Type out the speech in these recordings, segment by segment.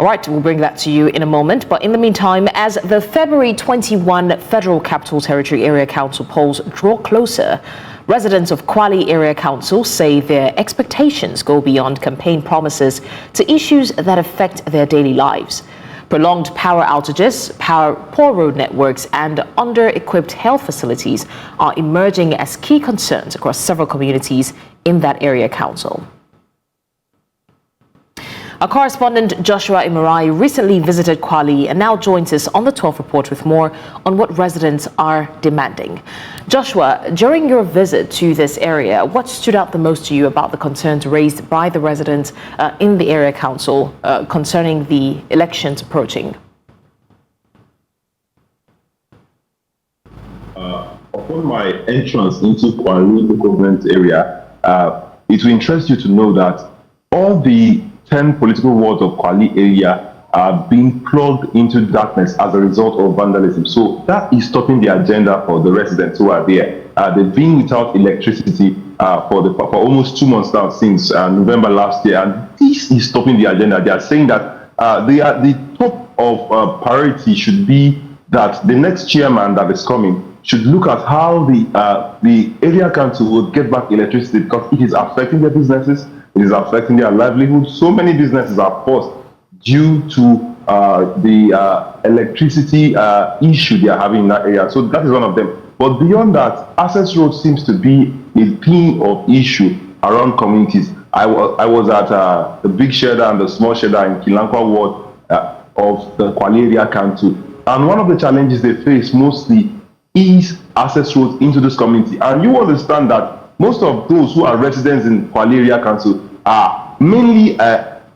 All right, we'll bring that to you in a moment. But in the meantime, as the February 21 Federal Capital Territory Area Council polls draw closer, residents of Kwali Area Council say their expectations go beyond campaign promises to issues that affect their daily lives. Prolonged power outages, poor road networks, and under-equipped health facilities are emerging as key concerns across several communities in that area council. Our correspondent Joshua Imarayi recently visited Kwali and now joins us on the 12th report with more on what residents are demanding. Joshua, during your visit to this area, what stood out the most to you about the concerns raised by the residents in the area council concerning the elections approaching? Upon my entrance into Kwali government area, it will interest you to know that all the 10 political wards of Kwali area are being plugged into darkness as a result of vandalism. So that is stopping the agenda for the residents who are there. They've been without electricity for almost 2 months now, since November last year, and this is stopping the agenda. They are saying that the top of priority should be that the next chairman that is coming should look at how the area council will get back electricity, because it is affecting their businesses. It is affecting their livelihood. So many businesses are forced due to the electricity issue they are having in that area. So that is one of them. But beyond that, access road seems to be a theme of issue around communities. I was at the big shelter and the small shelter in Kilankwa ward of the Kwali Area Council. And one of the challenges they face mostly is access roads into this community. And you understand that most of those who are residents in Kwali Area Council are mainly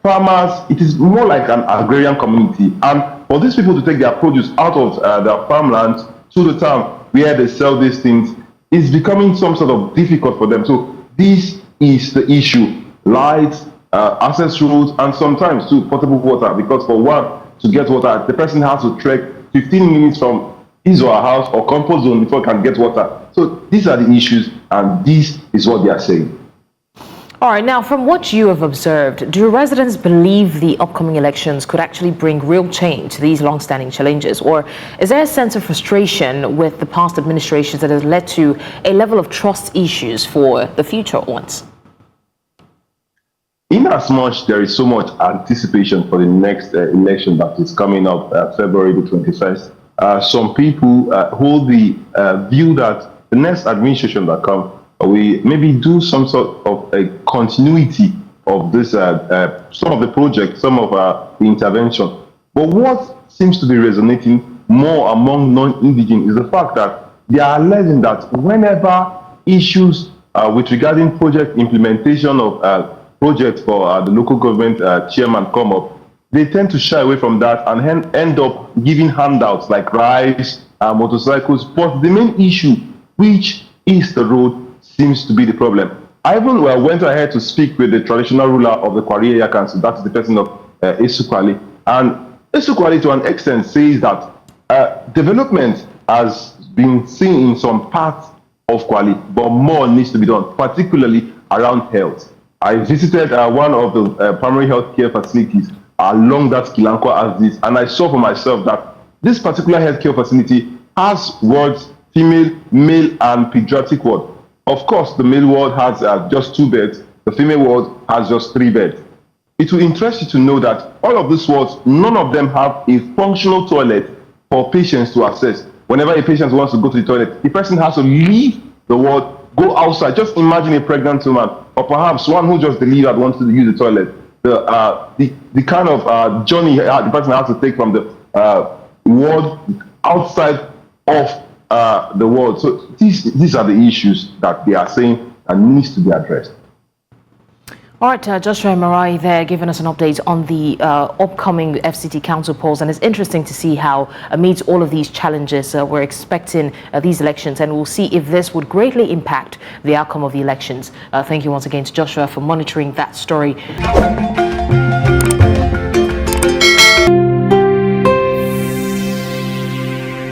farmers. It is more like an agrarian community. And for these people to take their produce out of their farmlands to the town where they sell these things is becoming some sort of difficult for them. So this is the issue: lights, access roads, and sometimes too potable water. Because for one, to get water, the person has to trek 15 minutes from his or her house or compost zone before can get water. So these are the issues, and this is what they are saying. All right, now from what you have observed, do residents believe the upcoming elections could actually bring real change to these long-standing challenges? Or is there a sense of frustration with the past administrations that has led to a level of trust issues for the future ones? In as much there is so much anticipation for the next election that is coming up February the 21st, some people hold the view that the next administration that comes, we maybe do some sort of a continuity of this, some of the projects, some of the intervention. But what seems to be resonating more among non-indigenous is the fact that they are alleging that whenever issues with regarding project implementation of projects for the local government chairman come up, they tend to shy away from that and end up giving handouts like rice, motorcycles. But the main issue, which is the road, seems to be the problem. I even went ahead to speak with the traditional ruler of the Kwali Area Council, that is the person of Kwali. And Kwali, to an extent, says that development has been seen in some parts of Kwali, but more needs to be done, particularly around health. I visited one of the primary health care facilities along that Kilankwa axis, and I saw for myself that this particular healthcare facility has wards, female, male, and pediatric ward. Of course, the male ward has just 2 beds. The female ward has just 3 beds. It will interest you to know that all of these wards, none of them have a functional toilet for patients to access. Whenever a patient wants to go to the toilet, the person has to leave the ward, go outside. Just imagine a pregnant woman, or perhaps one who just delivered wants to use the toilet. The kind of journey the person has to take from the ward outside of the world. So these are the issues that they are saying and needs to be addressed. All right, Joshua Imarayi there giving us an update on the upcoming FCT council polls, and it's interesting to see how amidst all of these challenges we're expecting these elections, and we'll see if this would greatly impact the outcome of the elections. Thank you once again to Joshua for monitoring that story.